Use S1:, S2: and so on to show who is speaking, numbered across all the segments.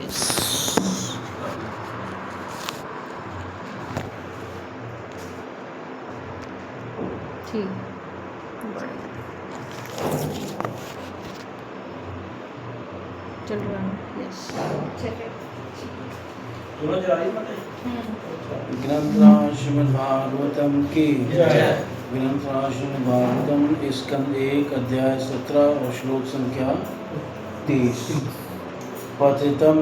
S1: ठीक चल रहा है। यस
S2: ग्रंथराज श्रीमद्भागवतम की ग्रंथराज श्रीमद्भागवतम स्कंद 1 अध्याय 17 और श्लोक संख्या 30। पतितं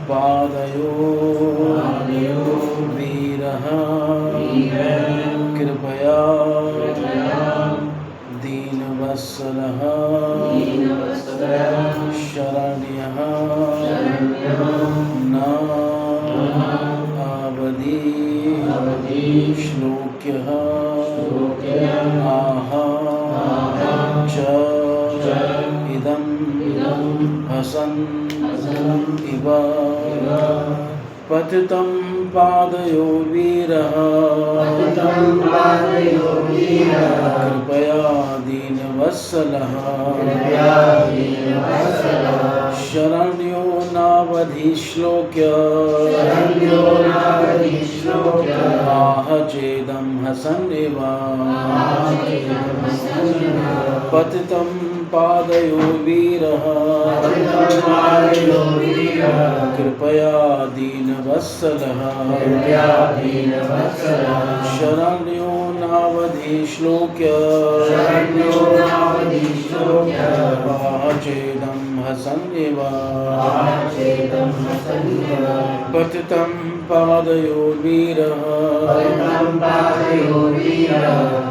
S2: पादयो वीरः कृपया दीनवत्सलः शरण्यः न आवधि श्लोक्यः आह च इदं हसन् इव पतितं पादयो वीरः कृपया दीनवत्सलः शरण्यो नावधि श्लोक्य आह चेदं हसन्निव पतितं पादयो वीरः कृपया दीनवत्सलः शरण्यो नावधि श्लोक्य आह चेदं हसन्निव पतितं पादयो वीरः कृपया दीनवत्सलः शरण्यो नावधि श्लोक्य आह चेदं हसन्निव
S3: पतितं पादयो वीरः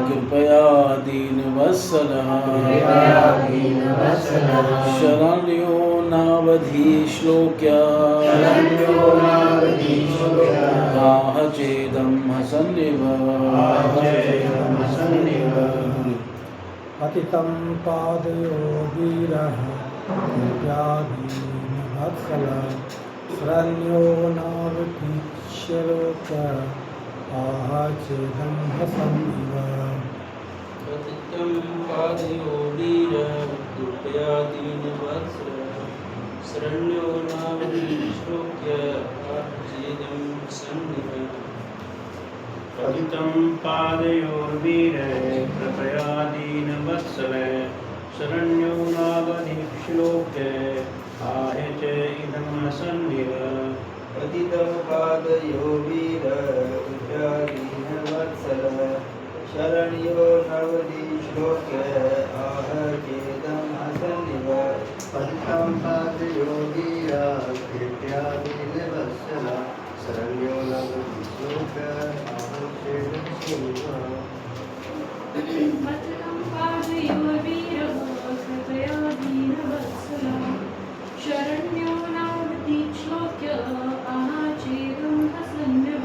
S3: कृपया दीनवत्सलः शरण्यो नावधि श्लोक्य आह चेदं हसन्निव
S4: पतितं पादयो वीरः कृपया दीनवत्सलः शरण्यो नावधि श्लोक्य आह चेदं हसन्निव
S5: पतितं पादयोर्वीरः कृपया दीनवत्सलः शरण्यो नावधि श्लोक्य आह च इदं हसन्निव
S4: पतितं पादयो वीरः कृपया दीनवत्सलः शरण्यो नावधि श्लोक्य आह चेदं हसन्निव
S6: पतितं पादयो वीरः कृपया दीनवत्सलः शरण्यो नावधि श्लोक्य आह चेदं हसन्निव
S7: पतितं पादयो वीरः कृपया दीनवत्सलः शरण्यो नावधि श्लोक्य आह चेदं हसन्निव पतितं पादयो वीरः कृपया दीनवत्सलः शरण्यो नावधि श्लोक्य आह चेदं हसन्निव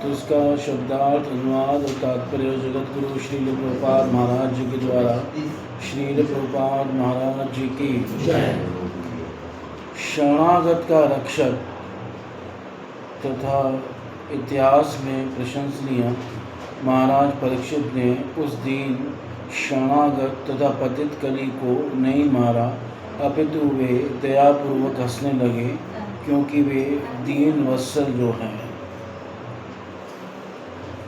S2: तो इसका शब्दार्थ अनुवाद और तात्पर्य जगत गुरु श्रील प्रभुपाद महाराज जी के द्वारा श्रील प्रभुपाद महाराज जी की शरणागत का रक्षक तथा इतिहास में प्रशंसनीय महाराज परीक्षित ने उस दिन शरणागत तथा पतित कली को नहीं मारा, अपितु वे दयापूर्वक हंसने लगे क्योंकि वे दीन वत्सल जो हैं।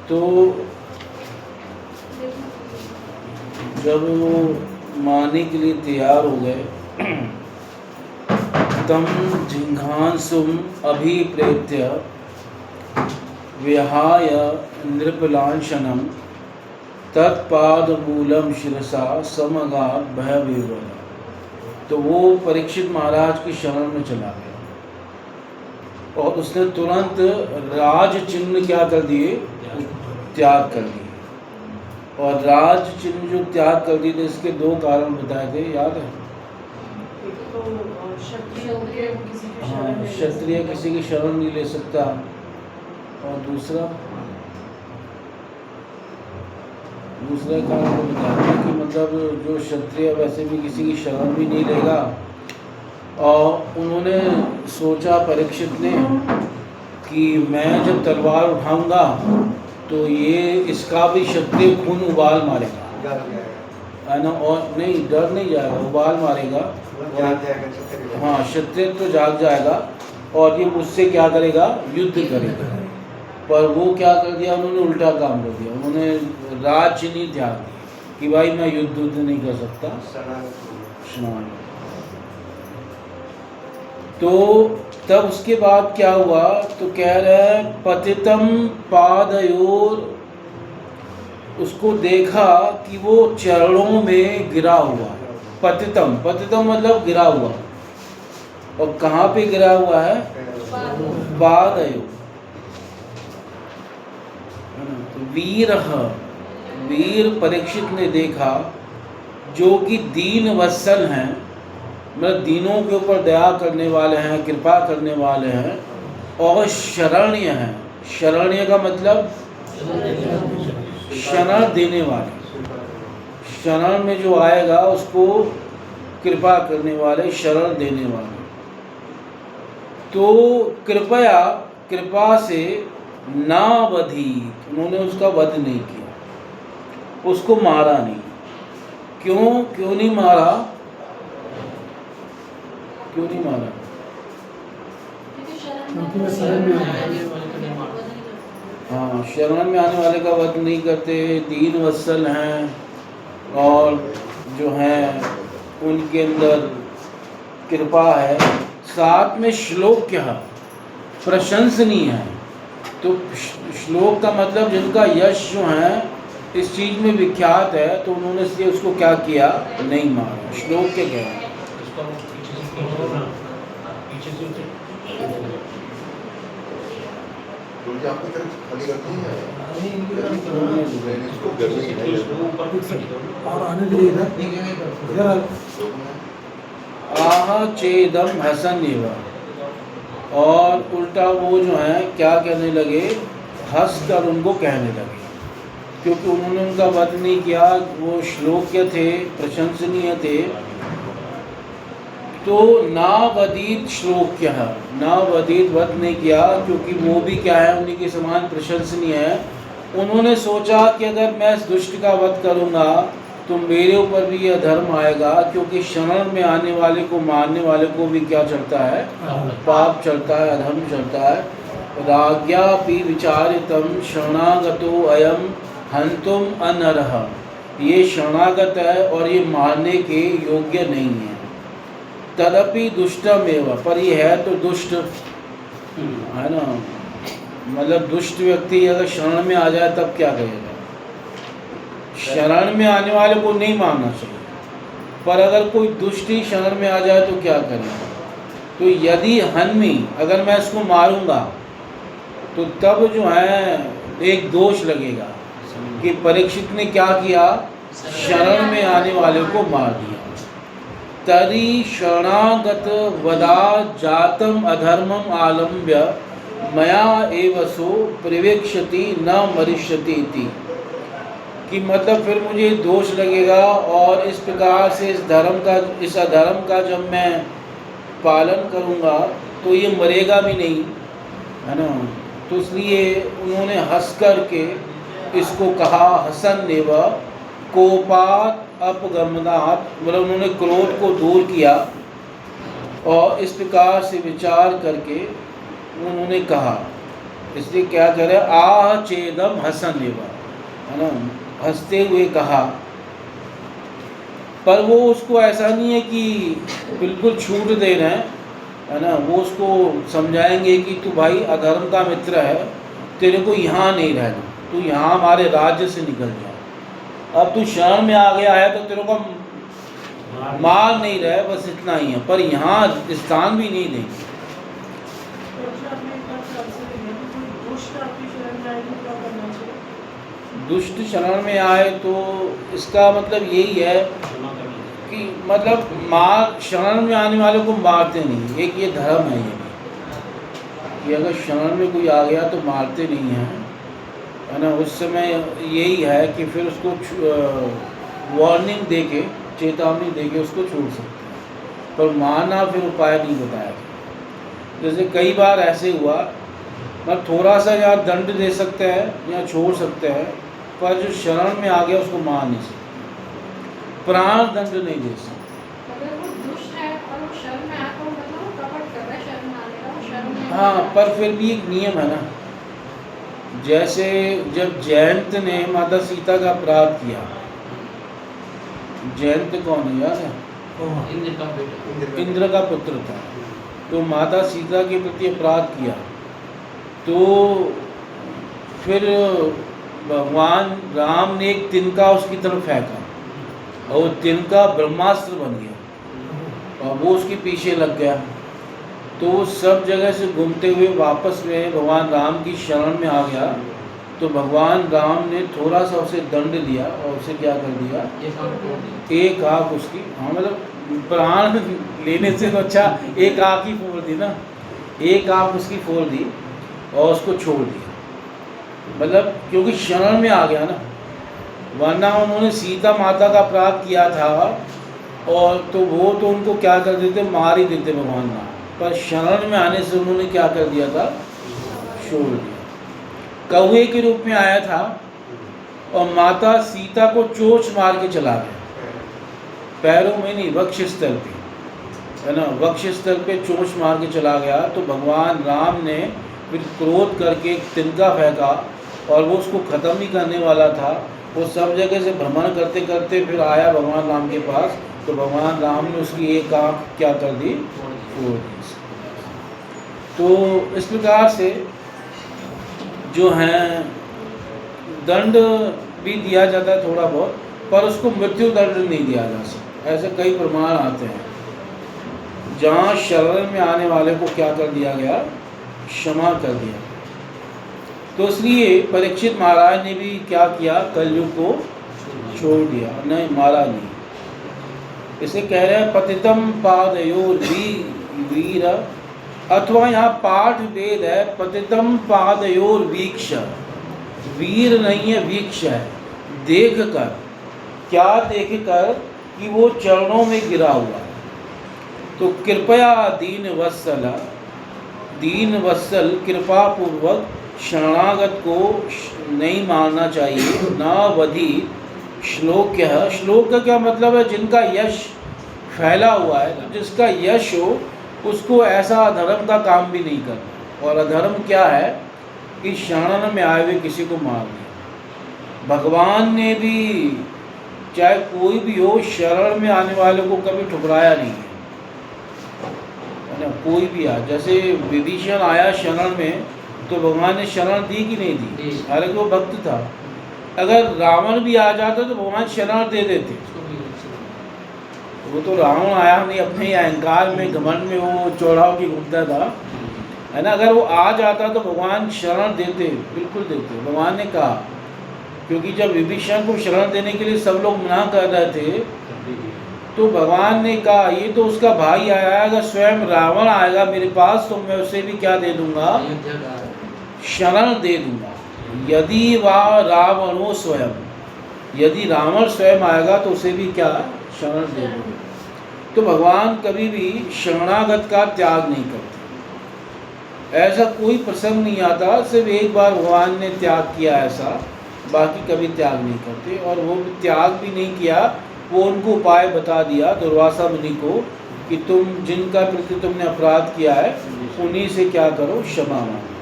S2: तो जब वो मारने के लिए तैयार हो गए, तम जिघांसुम अभिप्रेत्य विहाय नृपलांछनम तत्पादमूलम शिरसा समगात भयविह्वल। तो वो परीक्षित महाराज की शरण में चला गया और उसने तुरंत राज चिन्ह क्या कर दिए, त्याग कर दिए। और राज चिन्ह जो त्याग कर दिए थे, इसके दो कारण बताए थे, याद है?
S1: एक तो क्षत्रिय हो गए, वो किसी की शरण
S2: हाँ,
S1: नहीं ले
S2: क्षत्रिय
S1: सकता।
S2: किसी की शरण नहीं ले सकता। और दूसरा कारण वो बताया कि मतलब जो क्षत्रिय वैसे भी किसी की शरण भी नहीं लेगा। और उन्होंने सोचा परीक्षित ने कि मैं जब तलवार उठाऊंगा तो ये इसका भी क्षत्रिय खून उबाल मारेगा,
S6: जाग जाएगा,
S2: है ना। और नहीं, डर नहीं जाएगा, उबाल मारेगा।
S6: जाग जाएगा क्षत्रिय।
S2: हाँ, क्षत्रिय तो जाग जाएगा और ये मुझसे क्या करेगा, युद्ध करेगा। पर वो क्या कर दिया उन्होंने, उल्टा काम कर दिया। उन्होंने राज नहीं त्याग दिया कि भाई मैं युद्ध नहीं कर सकता,
S6: शरणागत।
S2: तो तब उसके बाद क्या हुआ, तो कह रहे हैं पतितम पादयोर, उसको देखा कि वो चरणों में गिरा हुआ। पतितम मतलब गिरा हुआ। और कहाँ पे गिरा हुआ है, पादयोर। वीर परीक्षित ने देखा जो कि दीन वत्सल हैं, मतलब दीनों के ऊपर दया करने वाले हैं, कृपा करने वाले हैं, और शरण्य हैं। शरण्य का मतलब शरण देने वाले, शरण में जो आएगा उसको कृपा करने वाले, शरण देने वाले। तो कृपा से ना वधी, उन्होंने उसका वध नहीं किया, उसको मारा नहीं। क्यों नहीं मारा?
S3: क्योंकि मैं शरण में
S2: हाँ, शरण में आने वाले का वध नहीं करते, दीन वत्सल हैं और जो हैं उनके अंदर कृपा है। साथ में श्लोक क्या प्रशंसनीय है। तो श्लोक का मतलब जिनका यश जो है इस चीज़ में विख्यात है, तो उन्होंने इसलिए उसको क्या किया, नहीं मारा। श्लोक के क्या है,
S8: आपकी तरफ खाली करती है इसको
S3: और आने दीजिए इधर
S2: आह चेदम हसन एवा, और उल्टा वो जो है क्या कहने लगे, हंस कर उनको कहने लगे, क्योंकि उन्होंने उनका वध नहीं किया। वो श्लोक्य थे, प्रशंसनीय थे। तो ना वदीत श्लोक्य, ना वदीत वध नहीं किया, क्योंकि वो भी क्या है, उन्हीं के समान प्रशंसनीय है। उन्होंने सोचा कि अगर मैं इस दुष्ट का वध करूँगा तो मेरे ऊपर भी यह धर्म आएगा, क्योंकि शरण में आने वाले को, मारने वाले को भी क्या चलता है, पाप चलता है, अधर्म चलता है। राज्ञापि विचारितम शरणागतो अयम हंतुम अनर्ह, ये शरणागत है और ये मारने के योग्य नहीं है। तदपि दुष्टमेव, पर ये है तो दुष्ट है ना। मतलब दुष्ट व्यक्ति अगर शरण में आ जाए तब क्या करेगा, शरण में आने वाले को नहीं मारना चाहिए, पर अगर कोई दुष्टी शरण में आ जाए तो क्या करेगा। तो यदि हन्मी, अगर मैं इसको मारूंगा तो तब जो है एक दोष लगेगा कि परीक्षित ने क्या किया, शरण में आने वाले को मार दिया। तरी शरणागत वदा जातम अधर्मम आलम्ब्य मया एवसो प्रवेक्षति न मरिष्यति इति, कि मतलब फिर मुझे दोष लगेगा और इस प्रकार से इस अधर्म का जब मैं पालन करूँगा तो ये मरेगा भी नहीं, है ना। तो इसलिए उन्होंने हंस कर के इसको कहा, हसन नेव कोपात अपगमनात्, मतलब उन्होंने क्रोध को दूर किया और इस प्रकार से विचार करके उन्होंने कहा। इसलिए क्या करे, आह चेदम हसन नेव, है ना, हंसते हुए कहा। पर वो उसको ऐसा नहीं है कि बिल्कुल छूट दे रहे हैं, है ना। वो उसको समझाएंगे कि तू भाई अधर्म का मित्र है, तेरे को यहाँ नहीं रहना, तू यहाँ हमारे राज्य से निकल जा। अब तू शरण में आ गया है तो तेरे को मार नहीं रहे, बस इतना ही है, पर यहाँ स्थान भी नहीं देंगे। दुष्ट शरण में आए तो इसका मतलब यही है कि मतलब मार शरण में आने वाले को मारते नहीं। एक ये धर्म है ये कि अगर शरण में कोई आ गया तो मारते नहीं हैं, है ना। उस समय यही है कि फिर उसको वार्निंग दे के, चेतावनी दे के उसको छोड़ सकते हैं, पर मारना फिर उपाय नहीं बताया गया। जैसे कई बार ऐसे हुआ, मतलब थोड़ा सा या दंड दे सकते हैं या छोड़ सकते हैं, पर जो शरण में आ गया उसको मार नहीं सकते, प्राण दंड नहीं दे सकते।
S7: अगर वो दुष्ट है और वो शर्म में आता हो, मतलब वो कपट कर रहा है शर्म में आने का, वो शर्म में
S2: हाँ, पर फिर भी एक नियम है ना। जैसे जब जयंत ने माता सीता का अपराध किया, जयंत कौन है याद है? इंद्र का पुत्र था, तो माता सीता के प्रति अपराध किया, तो फिर भगवान राम ने एक तिनका उसकी तरफ फेंका और वो तिनका ब्रह्मास्त्र बन गया और वो उसके पीछे लग गया। तो वो सब जगह से घूमते हुए वापस में भगवान राम की शरण में आ गया, तो भगवान राम ने थोड़ा सा उसे दंड दिया और उसे क्या कर दिया, एक आँख उसकी, हाँ मतलब प्राण लेने से तो अच्छा एक आँख ही फोड़ दी ना, एक आँख उसकी फोड़ दी और उसको छोड़ दिया। मतलब क्योंकि शरण में आ गया ना, वरना उन्होंने सीता माता का अपराध किया था और तो वो तो उनको क्या कर देते, मार ही देते भगवान राम, पर शरण में आने से उन्होंने क्या कर दिया था, छोड़ दिया। कौवे के रूप में आया था और माता सीता को चोंच मार के चला गया, पैरों में नहीं, वक्षस्थल पे, है ना, वक्षस्थल पे चोंच मार के चला गया। तो भगवान राम ने फिर क्रोध करके एक तिनका फेंका और वो उसको ख़त्म ही करने वाला था। वो सब जगह से भ्रमण करते करते फिर आया भगवान राम के पास, तो भगवान राम ने उसकी एक आँख क्या कर दी, फोड़ दी। तो इस प्रकार से जो है दंड भी दिया जाता है थोड़ा बहुत, पर उसको मृत्यु दंड नहीं दिया जा सकता। ऐसे कई प्रमाण आते हैं जहाँ शरण में आने वाले को क्या कर दिया गया, क्षमा कर दिया। तो इसलिए परीक्षित महाराज ने भी क्या किया, कलयुग को छोड़ दिया, नहीं मारा नहीं। इसे कह रहे हैं पतितम पादयोर वीर, अथवा यहाँ पाठ वेद है, पतितम पादयोर वीक्ष, वीर नहीं है वीक्ष है, देख कर, क्या देख कर कि वो चरणों में गिरा हुआ है। तो कृपया दीन वत्सल कृपा पूर्वक शरणागत को नहीं मारना चाहिए। न वधि श्लोक्य, श्लोक का क्या मतलब है, जिनका यश फैला हुआ है, तो जिसका यश हो उसको ऐसा अधर्म का काम भी नहीं करना। और अधर्म क्या है कि शरण में आए हुए किसी को मार दिया। भगवान ने भी चाहे कोई भी हो, शरण में आने वाले को कभी ठुकराया नहीं है ना, कोई भी आ। जैसे विभीषण आया शरण में, तो भगवान ने शरण दी कि नहीं दी, हालांकि वो भक्त था। अगर रावण भी आ जाता तो भगवान शरण दे देते। वो तो रावण आया नहीं, अपने ही अहंकार में घमंड में वो चौड़ाव की घूमता था, है ना। अगर वो आ जाता तो भगवान शरण देते, बिल्कुल देते। भगवान ने कहा, क्योंकि जब विभीषण को शरण देने के लिए सब लोग मना कर रहे थे, तो भगवान ने कहा ये तो उसका भाई आया, अगर स्वयं रावण आएगा मेरे पास तो मैं उसे भी क्या दे दूंगा, शरण दे दूंगा। यदि वह रावणो स्वयं, यदि रावण स्वयं आएगा तो उसे भी क्या, शरण दे दूंगा। तो भगवान कभी भी शरणागत का त्याग नहीं करते। ऐसा कोई प्रसंग नहीं आता, सिर्फ एक बार भगवान ने त्याग किया ऐसा, बाकी कभी त्याग नहीं करते। और वो त्याग भी नहीं किया, वो उनको उपाय बता दिया दुर्वासा मुनि को कि तुम जिनका प्रति तुमने अपराध किया है उन्हीं से क्या करो, क्षमा मांगो।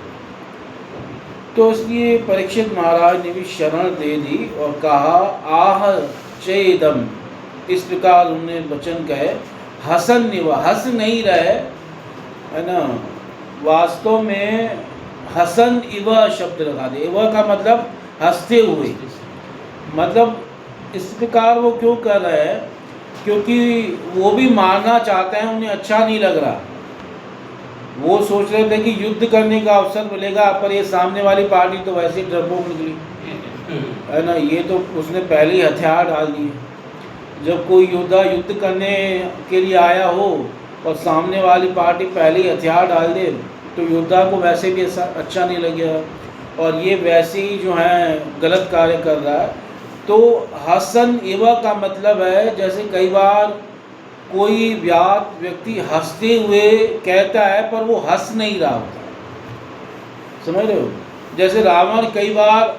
S2: तो इसलिए परीक्षित महाराज ने भी शरण दे दी और कहा आह चेदम, इस प्रकार उन्होंने वचन कहे। हसन निवा, हंस नहीं रहे, है ना, वास्तव में हसन इव शब्द लगा दे। इव का मतलब हंसते हुए, मतलब इस प्रकार वो क्यों कर रहे हैं, क्योंकि वो भी मारना चाहते हैं, उन्हें अच्छा नहीं लग रहा। वो सोच रहे थे कि युद्ध करने का अवसर मिलेगा, पर ये सामने वाली पार्टी तो वैसे ही डरपोक निकली, है ना, ये तो उसने पहले ही हथियार डाल दिए। जब कोई योद्धा युद्ध करने के लिए आया हो और सामने वाली पार्टी पहले ही हथियार डाल दे तो योद्धा को वैसे भी ऐसा अच्छा नहीं लगेगा, और ये वैसे ही जो है गलत कार्य कर रहा है। तो हसन एवा का मतलब है जैसे कई बार कोई व्यक्ति हंसते हुए कहता है पर वो हंस नहीं रहा होता, समझ रहे हो। जैसे रावण कई बार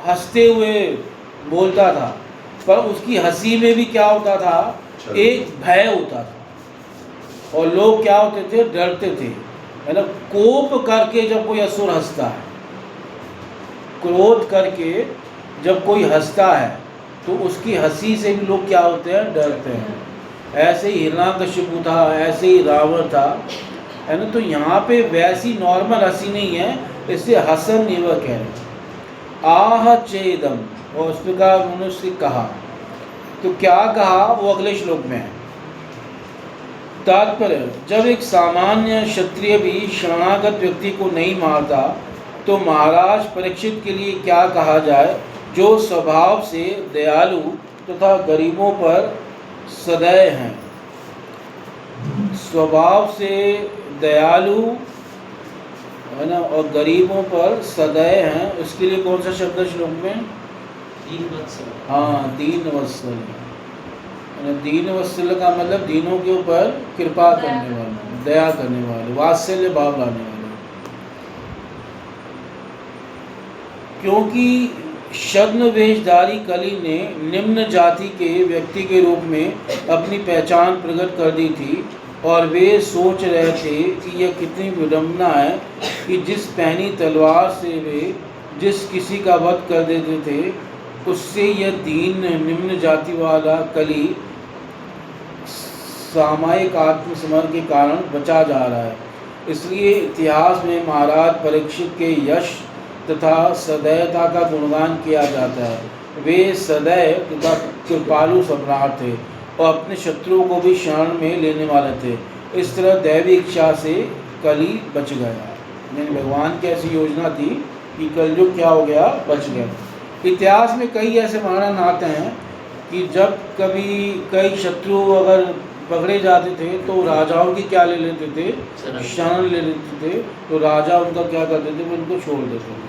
S2: हंसते हुए बोलता था पर उसकी हंसी में भी क्या होता था, एक भय होता था, और लोग क्या होते थे, डरते थे, है ना। कोप करके जब कोई असुर हंसता है, क्रोध करके जब कोई हंसता है तो उसकी हंसी से भी लोग क्या होते हैं, डरते हैं। ऐसे ही हिरण्यकशिपु था, ऐसे ही रावण था, है ना। तो यहाँ पे वैसी नॉर्मल हंसी नहीं है, इससे हसन नहीं वह कह रहे। आह चेदम, और उस प्रकार उन्होंने उससे कहा, तो क्या कहा वो अगले श्लोक में है। तात्पर्य, जब एक सामान्य क्षत्रिय भी शरणागत व्यक्ति को नहीं मारता तो महाराज परीक्षित के लिए क्या कहा जाए, जो स्वभाव से दयालु तथा गरीबों पर सदैव हैं। स्वभाव से दयालु, है ना, और गरीबों पर सदैव हैं, उसके लिए कौन सा शब्द श्लोक में,
S1: दीनवत्सल।
S2: हाँ, दीनवत्सल। दीनवत्सल का मतलब दीनों के ऊपर कृपा करने वाले, दया करने वाले, वात्सल्य भाव लाने वाले। क्योंकि शग्न वेशधारी कली ने निम्न जाति के व्यक्ति के रूप में अपनी पहचान प्रकट कर दी थी, और वे सोच रहे थे कि यह कितनी विडंबना है कि जिस पैनी तलवार से वे जिस किसी का वध कर देते थे, उससे यह दीन निम्न जाति वाला कली सामयिक आत्मसमर्पण के कारण बचा जा रहा है। इसलिए इतिहास में महाराज परीक्षित के यश तथा सदैवता का गुणगान किया जाता है। वे सदैव तथा कृपालु सम्राट थे और अपने शत्रुओं को भी शरण में लेने वाले थे। इस तरह दैवी इच्छा से कली बच गया, यानी भगवान की ऐसी योजना थी कि कलयुग क्या हो गया, बच गया। इतिहास में कई ऐसे वर्णन आते हैं कि जब कभी कई शत्रु अगर पकड़े जाते थे तो राजाओं की क्या ले लेते थे, शरण ले लेते थे, तो राजा उनका क्या करते थे, उनको छोड़ देते थे।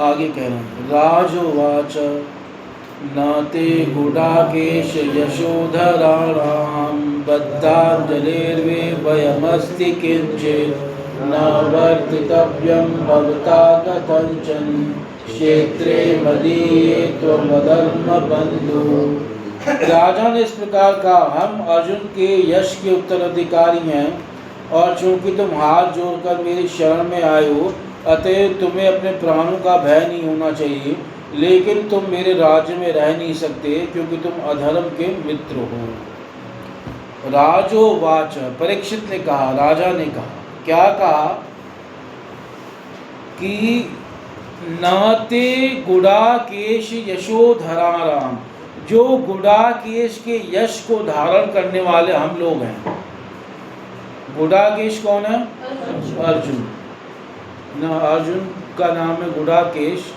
S2: आगे कह रहे हैं, राजोवाच न ते गुडाकेश यशोधराणां बद्धाञ्जलिर्वे वयमस्ति किंचित् न वर्तितव्यं भवता कथंचन क्षेत्रे मदीये त्वमधर्म बंधु। राजा ने इस प्रकार कहा, हम अर्जुन के यश के उत्तराधिकारी हैं, और चूंकि तुम हाथ जोड़कर मेरी शरण में आए हो, अतएव तुम्हें अपने प्राणों का भय नहीं होना चाहिए, लेकिन तुम मेरे राज्य में रह नहीं सकते क्योंकि तुम अधर्म के मित्र हो। राजोवाच, परीक्षित ने कहा, राजा ने कहा, क्या कहा कि नाते गुडाकेश यशोधराराम, जो गुडाकेश के यश को धारण करने वाले हम लोग हैं। गुडाकेश कौन है, अर्जुन ना, अर्जुन का नाम है गुडाकेश,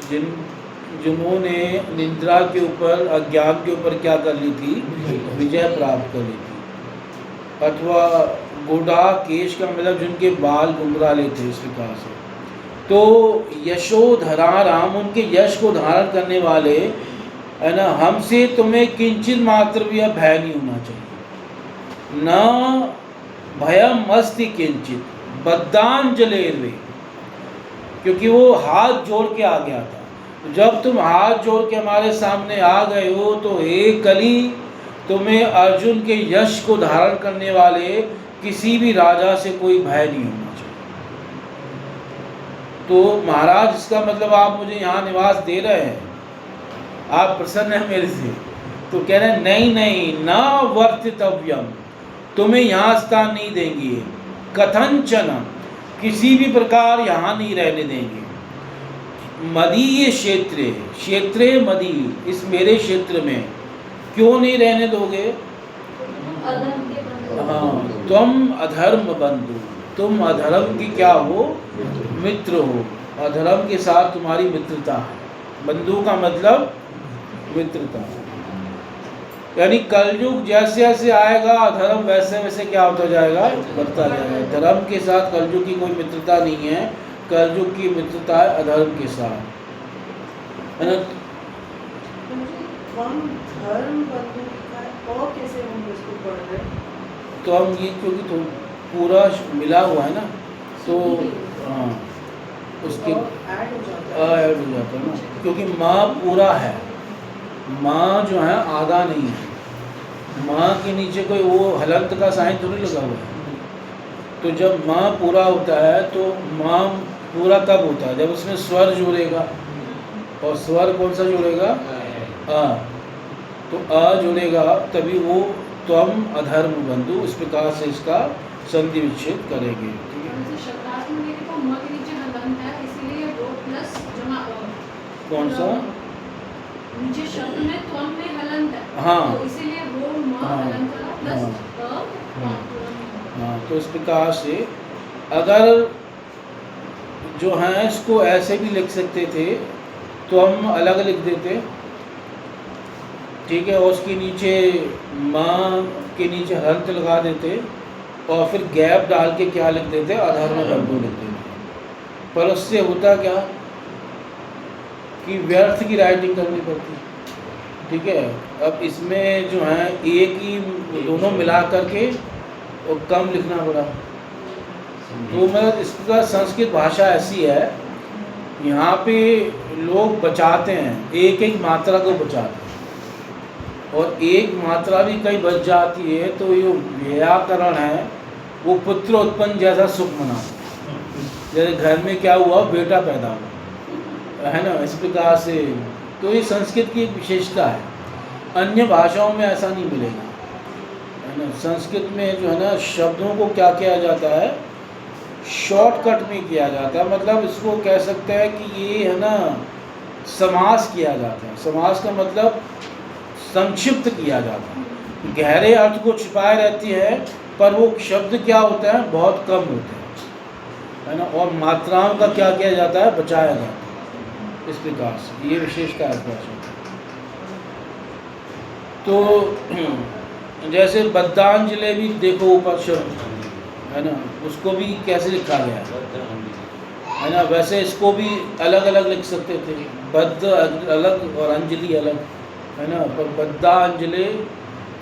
S2: जिन्होंने निद्रा के ऊपर, अज्ञान के ऊपर क्या कर ली थी, विजय प्राप्त कर ली थी। अथवा गुडाकेश का मतलब जिनके बाल गुमराले थे, इस प्रकार से। तो यशोधरा राम, उनके यश को धारण करने वाले, है ना, हमसे तुम्हें किंचित मात्र भी भय नहीं होना चाहिए। न भयम अस्ति किंचित बद्धांजलिर्वे, क्योंकि वो हाथ जोड़ के आ गया था। जब तुम हाथ जोड़ के हमारे सामने आ गए हो तो हे कली, तुम्हें अर्जुन के यश को धारण करने वाले किसी भी राजा से कोई भय नहीं होना चाहिए। तो महाराज, इसका मतलब आप मुझे यहाँ निवास दे रहे हैं, आप प्रसन्न हैं मेरे से? तो कह रहे हैं नहीं नहीं, न वर्तितव्यम, तुम्हें यहाँ स्थान नहीं देंगे, कथंचन, किसी भी प्रकार यहाँ नहीं रहने देंगे। मदीय क्षेत्रे, क्षेत्रे मदीय, इस मेरे क्षेत्र में क्यों नहीं रहने दोगे? हाँ, तुम अधर्म बंधु, तुम अधर्म की क्या हो, मित्र हो, अधर्म के साथ तुम्हारी मित्रता है। बंधु का मतलब मित्रता। यानी कलयुग जैसे जैसे आएगा अधर्म वैसे वैसे क्या होता जाएगा, बढ़ता जाएगा। धर्म के साथ कलयुग की कोई मित्रता नहीं है, कलयुग की मित्रता है अधर्म के साथ, है ना।
S1: हम धर्म बंधु लिखा है और कैसे हम इसको पढ़ रहे हैं?
S2: तो हम ये क्योंकि तो पूरा मिला हुआ है ना, तो हाँ उसके
S1: ऐड हो जाता है।
S2: ऐड हो जाता है ना, क्योंकि माँ पूरा है, माँ जो है आधा नहीं है। माँ के नीचे कोई वो हलंत का साइन थोड़ी लगा हुआ है। तो जब माँ पूरा होता है तो माँ पूरा कब होता है, जब उसमें स्वर जुड़ेगा, और स्वर कौन सा जुड़ेगा, अ। तो अ जुड़ेगा तभी वो त्वम अधर्म बंधु, इस प्रकार से इसका संधि विच्छेद करेंगे। ठीक है,
S7: जैसे शब्दार्थ में देखें तो म के नीचे हलंत है, इसीलिए वो प्लस जमा अ।
S2: कौन सा,
S7: नीचे शब्द में त्वम में हलंत है,
S2: हाँ।
S7: तो इसीलिए वो म
S2: हाँ,
S7: हलंत वाला प्लस
S2: हाँ,
S7: अ।
S2: हाँ। तो इस प्रकार से अगर जो है इसको ऐसे भी लिख सकते थे, तो हम अलग लिख देते, ठीक है, और उसके नीचे माँ के नीचे हलंत लगा देते, और फिर गैप डाल के क्या लिख देते, अधर्म बंधु लिख देते। पर उससे होता क्या कि व्यर्थ की राइटिंग करनी पड़ती, ठीक है। अब इसमें जो है एक ही दोनों मिला करके और कम लिखना पड़ा। तो मैं इसका संस्कृत भाषा ऐसी है, यहाँ पे लोग बचाते हैं, एक एक मात्रा को बचाते हैं, और एक मात्रा भी कई बच जाती है तो ये व्याकरण है वो पुत्र उत्पन्न जैसा सुख मनाते हैं। जैसे घर में क्या हुआ, बेटा पैदा हुआ, है ना, इस प्रकार से। तो ये संस्कृत की एक विशेषता है, अन्य भाषाओं में ऐसा नहीं मिलेगा, है ना। संस्कृत में जो है ना शब्दों को क्या किया जाता है, शॉर्टकट में किया जाता है, मतलब इसको कह सकते हैं कि ये है ना समास किया जाता है। समास का मतलब संक्षिप्त किया जाता है, गहरे अर्थ को छिपाए रहती है, पर वो शब्द क्या होता है, बहुत कम होते हैं, है ना, और मात्राओं का क्या किया जाता है, बचाया जाता है। इस प्रकार से ये विशेषता है भाषा। तो जैसे बद्धांजलि भी देखो ऊपर शब्द, है ना, उसको भी कैसे लिखा गया है ना, वैसे इसको भी अलग अलग लिख सकते थे, बद्ध अलग और अंजलि अलग, है ना, पर बद्धांजलि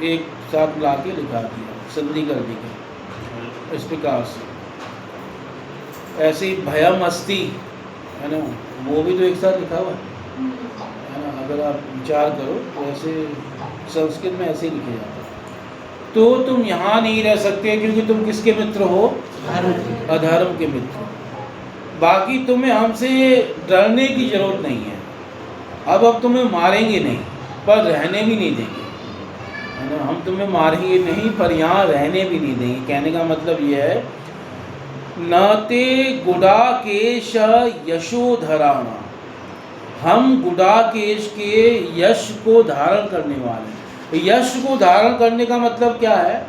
S2: एक साथ ला के लिखा दिया, संधि कर दी गई। इस प्रकार से ऐसे ही भयम अस्ति, है ना, वो भी तो एक साथ लिखा हुआ है ना। अगर आप विचार करो तो ऐसे संस्कृत में ऐसे ही लिखे जाते हैं। तो तुम यहाँ नहीं रह सकते क्योंकि तुम किसके मित्र हो, अधर्म के मित्र। बाकी तुम्हें हमसे डरने की जरूरत नहीं है। अब तुम्हें मारेंगे नहीं पर रहने भी नहीं देंगे, है ना। हम तुम्हें मारेंगे नहीं पर यहाँ रहने भी नहीं देंगे। कहने का मतलब ये है, न ते गुडाकेश यशोधराणा, हम गुडाकेश के यश को धारण करने वाले हैं। यश को धारण करने का मतलब क्या है,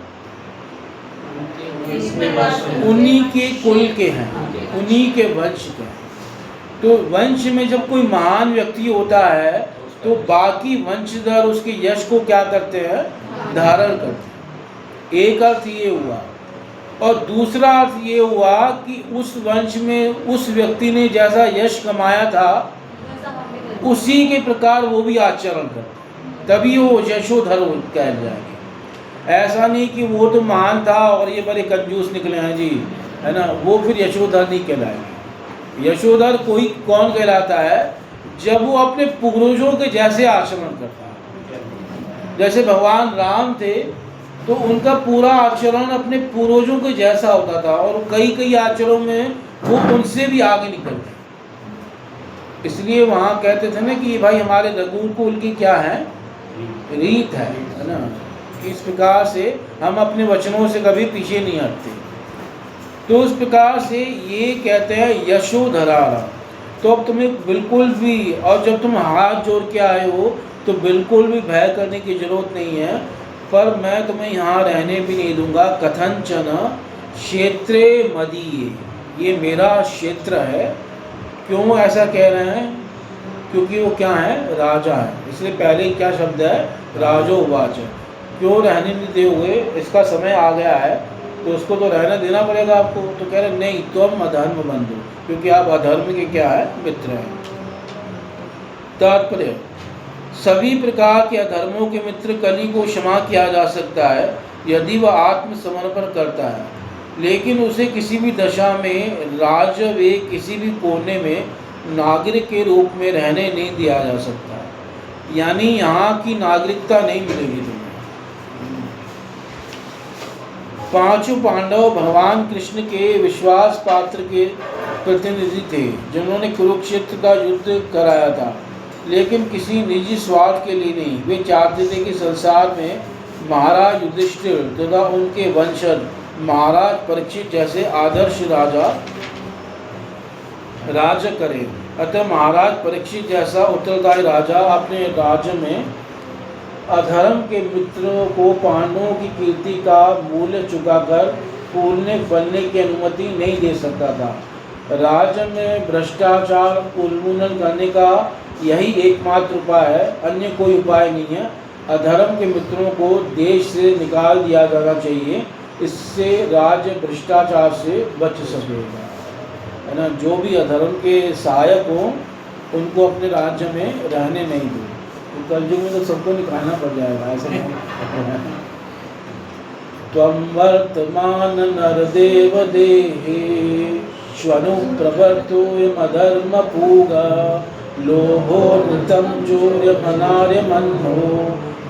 S2: उन्हीं के कुल के हैं, उन्हीं के वंश के हैं। तो वंश में जब कोई महान व्यक्ति होता है तो बाकी वंशधर उसके यश को क्या करते हैं, धारण करते हैं। एक अर्थ ये हुआ, और दूसरा अर्थ ये हुआ कि उस वंश में उस व्यक्ति ने जैसा यश कमाया था उसी के प्रकार वो भी आचरण करते, तभी वो यशोधर कह जाएंगे। ऐसा नहीं कि वो तो महान था और ये बड़े कंजूस निकले हैं जी, है ना, वो फिर यशोधर नहीं कहलाएंगे। यशोधर कोई कौन कहलाता है, जब वो अपने पूर्वजों के जैसे आचरण करता है। जैसे भगवान राम थे तो उनका पूरा आचरण अपने पूर्वजों के जैसा होता था, और कई कई आचरणों में वो उनसे भी आगे निकल गए। इसलिए वहाँ कहते थे ना कि भाई हमारे रघुकुल की क्या है, रीत है ना। इस प्रकार से हम अपने वचनों से कभी पीछे नहीं हटते। तो उस प्रकार से ये कहते हैं यशोधराणा। तो अब तुम्हें बिल्कुल भी, और जब तुम हाथ जोड़ के आए हो तो बिल्कुल भी भय करने की जरूरत नहीं है, पर मैं तुम्हें यहाँ रहने भी नहीं दूंगा। कथंचन क्षेत्रे मदीये, ये मेरा क्षेत्र है। क्यों ऐसा कह रहे हैं क्योंकि वो क्या है, राजा है। इसलिए पहले क्या शब्द है, राजोवाच। क्यों रहने नहीं दोगे, इसका समय आ गया है तो उसको तो रहना देना पड़ेगा आपको। तो कह रहे नहीं, तुम अधर्म बंधु, क्योंकि आप अधर्म के क्या है, मित्र हैं। तात्पर्य, सभी प्रकार के अधर्मों के मित्र कली को क्षमा किया जा सकता है यदि वह आत्मसमर्पण करता है, लेकिन उसे किसी भी दशा में राज्य वे किसी भी कोने में नागरिक के रूप में रहने नहीं दिया जा सकता। यानी यहाँ की नागरिकता नहीं मिलेगी तुम्हें। पांचों पांडव भगवान कृष्ण के विश्वास पात्र के प्रतिनिधि थे, जिन्होंने कुरुक्षेत्र का युद्ध कराया था, लेकिन किसी निजी स्वार्थ के लिए नहीं। वे चाहते थे कि संसार में महाराज युधिष्ठिर तथा उनके वंशज महाराज परीक्षित जैसे आदर्श राजा राज्य करें। अतः महाराज परीक्षित जैसा उत्तरदायी राजा अपने राज्य में अधर्म के मित्रों को पांडवों की कीर्ति का मूल्य चुकाकर फूलने फलने की अनुमति नहीं दे सकता था। राज्य में भ्रष्टाचार उन्मूलन करने का यही एकमात्र उपाय है, अन्य कोई उपाय नहीं है। अधर्म के मित्रों को देश से निकाल दिया जाना चाहिए, इससे राज्य भ्रष्टाचार से बच सकेगा, है ना। जो भी अधर्म के सहायक हों उनको अपने राज्य में रहने नहीं दो। तो कलयुग में तो सबको निकालना पड़ जाएगा, ऐसा नहीं। त्वं वर्तमान नरदेव देहे श्वनु प्रवर्तोऽयमधर्म पूगा लोभो नृतं चोर्यमनार्य मन्नो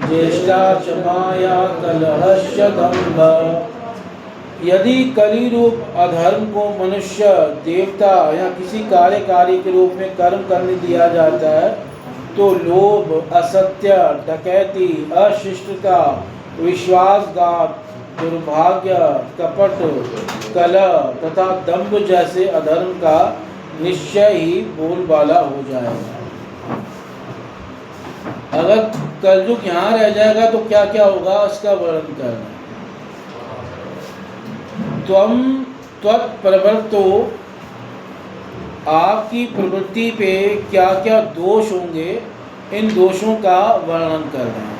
S2: ज्येष्ठा च माया कलहश्च दम्भ। यदि कली रूप अधर्म को मनुष्य, देवता या किसी कार्यकारी के रूप में कर्म करने दिया जाता है तो लोभ, असत्य, डकैती, अशिष्टता, विश्वासघात, दुर्भाग्य, कपट, कलह तथा दंभ जैसे अधर्म का निश्चय ही बोलबाला हो जाएगा। अगर कलयुग यहाँ रह जाएगा तो क्या क्या होगा उसका वर्णन करना। त्वं त्वत्प्रवृत्तो, आपकी प्रवृत्ति पे क्या क्या दोष होंगे, इन दोषों का वर्णन कर रहे हैं।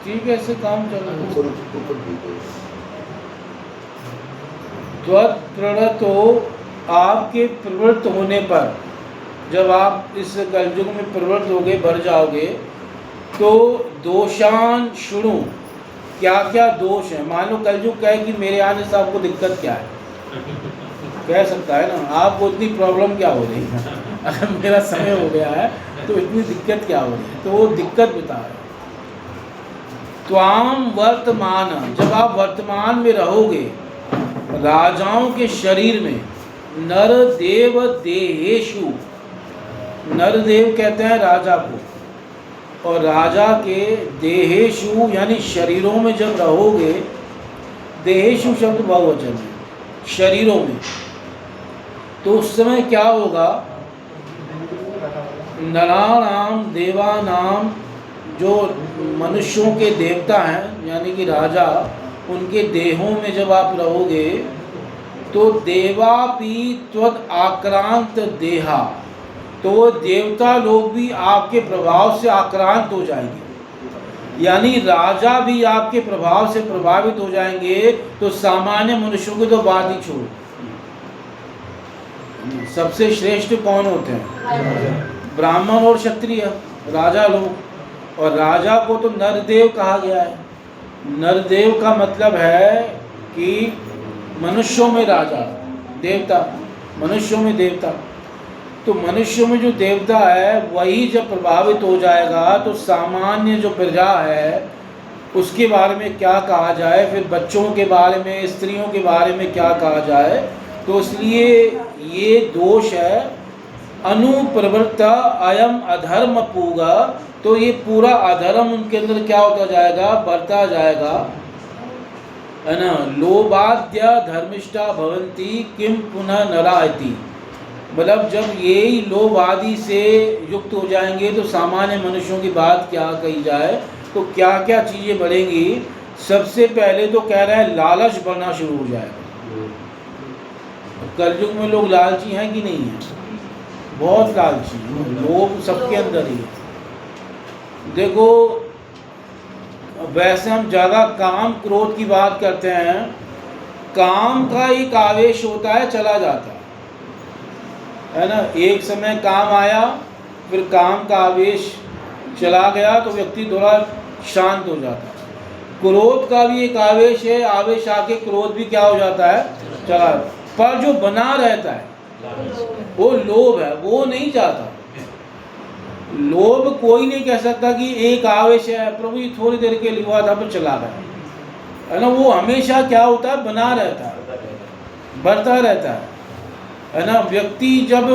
S2: ठीक है, ऐसे काम चल रहा है। त्वत्प्रवृत्तो, आपके प्रवृत्त होने पर, जब आप इस कलयुग में प्रवृत्त होगे, बढ़ जाओगे, तो दोषान शुणु, क्या क्या दोष है। मान लो कलयुग कहे कि मेरे आने से आपको दिक्कत क्या है, कह सकता है ना, आपको इतनी प्रॉब्लम क्या हो रही है, अगर मेरा समय हो गया है तो इतनी दिक्कत क्या हो रही है, तो वो दिक्कत बता रहे। त्वाम वर्तमान, जब आप वर्तमान में रहोगे राजाओं के शरीर में, नर देव देहेशु, नरदेव कहते हैं राजा को, और राजा के देहेशु यानी शरीरों में जब रहोगे, देहेशु शब्द बहुवचन है, शरीरों में, तो उस समय क्या होगा, नराणाम देवानाम, जो मनुष्यों के देवता हैं यानी कि राजा, उनके देहों में जब आप रहोगे तो देवापि त्वद आक्रांत देहा, तो वो देवता लोग भी आपके प्रभाव से आक्रांत हो जाएंगे, यानी राजा भी आपके प्रभाव से प्रभावित हो जाएंगे। तो सामान्य मनुष्यों की तो बात ही छोड़ो, सबसे श्रेष्ठ कौन होते हैं, ब्राह्मण और क्षत्रिय, राजा लोग। और राजा को तो नरदेव कहा गया है। नरदेव का मतलब है कि मनुष्यों में राजा, देवता, मनुष्यों में देवता। तो मनुष्यों में जो देवता है वही जब प्रभावित हो जाएगा तो सामान्य जो प्रजा है उसके बारे में क्या कहा जाए, फिर बच्चों के बारे में, स्त्रियों के बारे में क्या कहा जाए। तो इसलिए ये दोष है अनुप्रवृत्ता अयम अधर्म पूगा, तो ये पूरा अधर्म उनके अंदर क्या होता जाएगा, बढ़ता जाएगा, है ना। लोभाद्य धर्मिष्ठा भवंती किम पुनः नरायति, मतलब जब यही लोभ आदि से युक्त हो जाएंगे तो सामान्य मनुष्यों की बात क्या कही जाए, तो क्या क्या चीज़ें बढ़ेंगी। सबसे पहले तो कह रहा है लालच बढ़ना शुरू हो जाएगा। कलयुग में लोग लालची हैं कि नहीं हैं, बहुत लालची, लोभ सबके अंदर ही है। देखो वैसे हम ज़्यादा काम क्रोध की बात करते हैं, काम का एक आवेश होता है, चला जाता है ना। एक समय काम आया, फिर काम का आवेश चला गया तो व्यक्ति थोड़ा शांत हो जाता है। क्रोध का भी एक आवेश है, आवेश आके क्रोध भी क्या हो जाता है, चला। पर जो बना रहता है वो लोभ है, वो नहीं जाता। लोभ कोई नहीं कह सकता कि एक आवेश है प्रभु ये थोड़ी देर के लिए हुआ था पर चला गया, है ना। वो हमेशा क्या होता है, बना रहता है, बढ़ता रहता है ना। व्यक्ति जब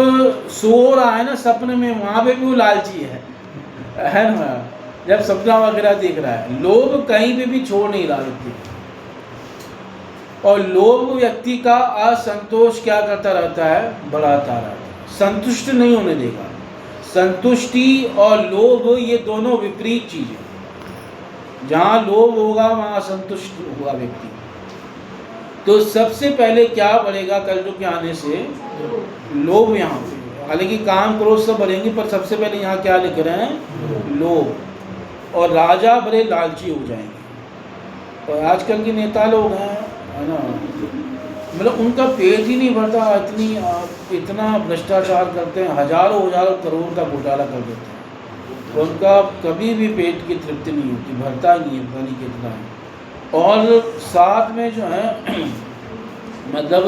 S2: सो रहा है ना सपने में, वहाँ पे भी वो लालची है ना। जब सपना वगैरह देख रहा है, लोभ कहीं पे भी छोड़ नहीं रहा व्यक्ति। और लोभ व्यक्ति का असंतोष क्या करता रहता है, बढ़ाता रहता है, संतुष्ट नहीं होने देगा। संतुष्टि और लोभ ये दोनों विपरीत चीज़ है। जहाँ लोभ होगा वहाँ असंतुष्ट होगा व्यक्ति। तो सबसे पहले क्या बढ़ेगा कलयुग के आने से, लोभ यहाँ पे। हालांकि काम क्रोध सब बढ़ेंगे, पर सबसे पहले यहाँ क्या लिख रहे हैं, लोभ। और राजा बड़े लालची हो जाएंगे। और आजकल के नेता लोग हैं, है ना, मतलब उनका पेट ही नहीं भरता, इतना भ्रष्टाचार करते हैं, हजारों करोड़ का घोटाला कर देते हैं। तो उनका कभी भी पेट की तृप्ति नहीं होती, भरता नहीं है, पता नहीं कितना है। और साथ में जो है मतलब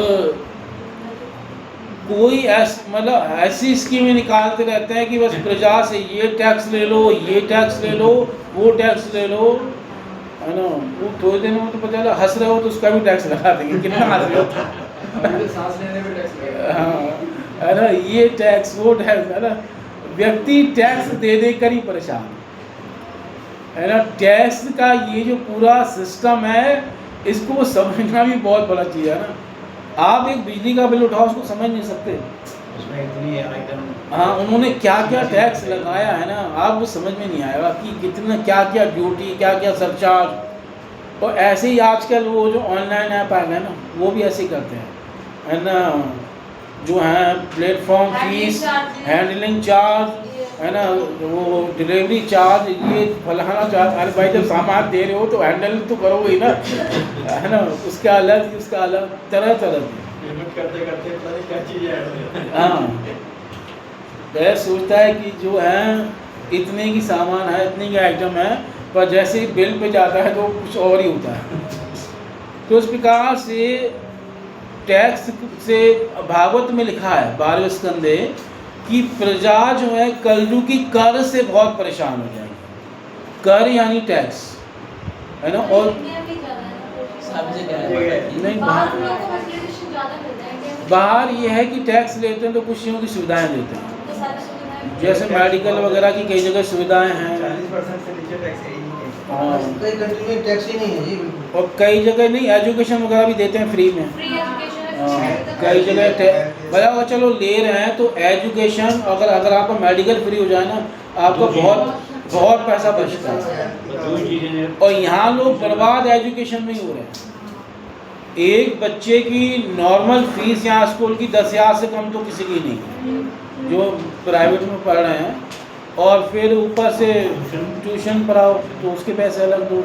S2: कोई ऐसी स्कीमें निकालते रहते हैं कि बस प्रजा से ये टैक्स ले लो, ये टैक्स ले लो, वो टैक्स ले लो, है ना। वो थोड़े दिन में तो पता चला हंस रहे हो तो उसका भी टैक्स लगा देंगे, कितना हंस रहे हो,
S4: सांस लेने में टैक्स लगेगा।
S2: हाँ, है ना, ये टैक्स वो टैक्स, है ना। व्यक्ति टैक्स दे दे कर ही परेशान है ना। टैक्स का ये जो पूरा सिस्टम है, इसको समझना भी बहुत बड़ा चीज़ है ना। आप एक बिजली का बिल उठाओ, उसको समझ नहीं सकते,
S5: उसमें इतनी आइटम,
S2: हाँ उन्होंने क्या क्या टैक्स लगाया है ना, आपको समझ में नहीं आएगा कि कितना क्या क्या ड्यूटी, क्या क्या सरचार्ज। और ऐसे ही आजकल वो जो ऑनलाइन ऐप आ गए ना, वो भी ऐसे ही करते हैं, है ना। जो है प्लेटफॉर्म फीस, हैंडलिंग चार्ज, है ना, वो डिलीवरी चार्ज, ये फलाना चार्ज। अरे भाई जब सामान दे रहे हो तो हैंडल तो करोगे ही ना, है ना। उसका अलग, उसका अलग, तरह तरह की
S4: पेमेंट करते करते पता नहीं क्या चीज़ है।
S2: हाँ, वह सोचता है कि जो है इतने की सामान है, इतने की आइटम है, पर जैसे ही बिल पे जाता है तो कुछ और ही होता है। तो इस प्रकार से टैक्स से भागवत में लिखा है 12वें स्कंदे कि प्रजा जो है कलयुग की कर से बहुत परेशान हो जाएगी। कर यानी टैक्स, है ना। और नहीं, बाहर ये है कि टैक्स लेते हैं तो कुछ चीज़ों की सुविधाएं देते हैं, जैसे मेडिकल वगैरह की कई जगह सुविधाएं हैं।
S4: 40% से नीचे टैक्स है ही नहीं।
S2: हाँ,
S3: कई कंट्री में टैक्स ही नहीं है जी, बिल्कुल।
S2: और कई जगह नहीं, एजुकेशन वगैरह भी देते हैं फ्री में। कई जगह मतलब चलो ले रहे हैं तो एजुकेशन, अगर आपका मेडिकल फ्री हो जाए ना, आपको बहुत पैसा बचता है। और यहाँ लोग बर्बाद एजुकेशन में ही हो रहे हैं। एक बच्चे की नॉर्मल फीस यहाँ स्कूल की 10,000 से कम तो किसी की नहीं है जो प्राइवेट में पढ़ रहे हैं। और फिर ऊपर से ट्यूशन पढ़ाओ तो उसके पैसे अलग दो,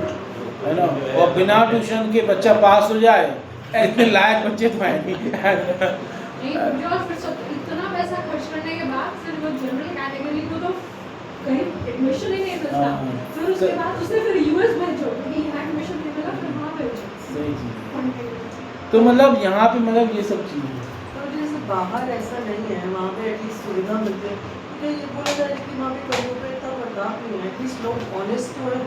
S2: है ना। और बिना ट्यूशन के बच्चा पास हो जाए, इतने लायक बच्चे तो हैं नहीं।
S7: इतना पैसा खर्च करने के बाद फिर वो जनरल कैटेगरी को तो कहीं एडमिशन ही नहीं मिलता। फिर उसके बाद उसे फिर यूएस भेजो, यहाँ एडमिशन नहीं मिला, फिर वहाँ भेजो।
S2: सही चीज़। तो मतलब यहाँ पे मतलब ये सब चीज़ें,
S1: और जैसे बाहर ऐसा नहीं है, वहाँ पे एटलीस्ट सुविधा मिलती है। तो ये बोला जाए कि वहाँ पे कहीं पे इतना प्रताप नहीं है, एटलीस्ट लोग ऑनेस्ट तो है।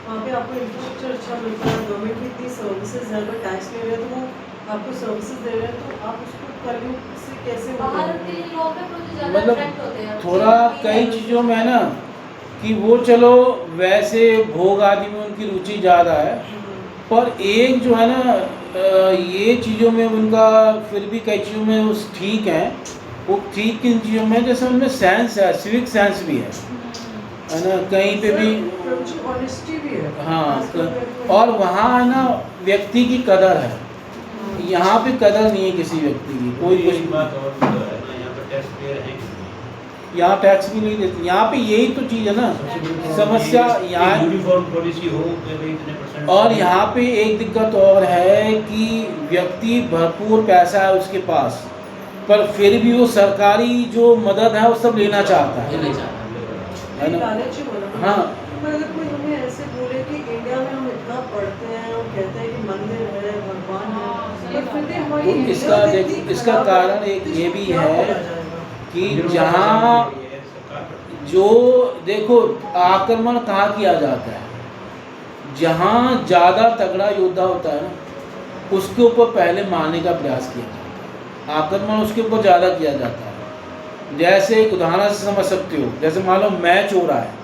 S1: वहाँ पे आपको इंफ्रास्ट्रक्चर अच्छा मिलता है, गवर्नमेंट की इतनी सर्विसेज है, अगर टैक्स ले रहे हैं तो वो आपको सर्विसेज दे रहे हैं तो आप उसको कलयुग से कैसे
S7: बाहर के
S1: मिलाएंगे?
S7: लोग हैं तो ज़्यादा
S2: मतलब
S7: attract होते हैं।
S2: थोड़ा कई चीज़ों में है ना कि वो चलो वैसे भोग आदि में उनकी रुचि ज़्यादा है, पर एक जो है ना ये चीज़ों में उनका फिर भी कई चीज़ों में उस ठीक है। वो ठीक किन चीज़ों में, जैसे उनमें सेंस है, सिविक सेंस भी है ना, कहीं पे भी।
S1: प्रभु जी ऑनेस्टी भी है।
S2: हाँ, और वहाँ है ना व्यक्ति की कदर है, यहाँ पे कदर नहीं है किसी व्यक्ति की। कोई
S5: कोई
S2: कुछ
S5: बात और भी तो है ना, यहाँ पर टैक्स पेयर है कि नहीं?
S2: यहाँ टैक्स भी नहीं देते। यहाँ पे यही तो चीज़ है ना समस्या यहाँ।
S5: यूनिफॉर्म पॉलिसी हो कि भाई इतने परसेंट,
S2: और यहाँ पे एक दिक्कत और है कि व्यक्ति भरपूर पैसा है उसके पास, पर फिर भी वो सरकारी जो मदद है वो सब लेना चाहता है ना।
S1: लालची बोला।
S2: हाँ।
S1: मतलब कोई हमें ऐसे बोले कि इंडिया में हम इतना पढ़ते हैं और कहते हैं कि मंदिर है, भगवान है, पर फिर भी हमारी
S2: तो
S1: इंडिया
S2: इसका
S1: इतनी
S2: देख इसका
S1: खराब
S2: कारण
S1: है,
S2: एक
S1: तो
S2: ये
S1: इसको
S2: भी
S1: क्या
S2: है
S1: बोला जाएगा?
S2: कि जहाँ जो देखो आक्रमण कहाँ किया जाता है, जहाँ ज़्यादा तगड़ा योद्धा होता है ना उसके ऊपर पहले मारने का प्रयास किया जाता है। आक्रमण उसके ऊपर ज़्यादा किया जाता है। जैसे एक उदाहरण से समझ सकते हो, जैसे मान लो मैच हो रहा है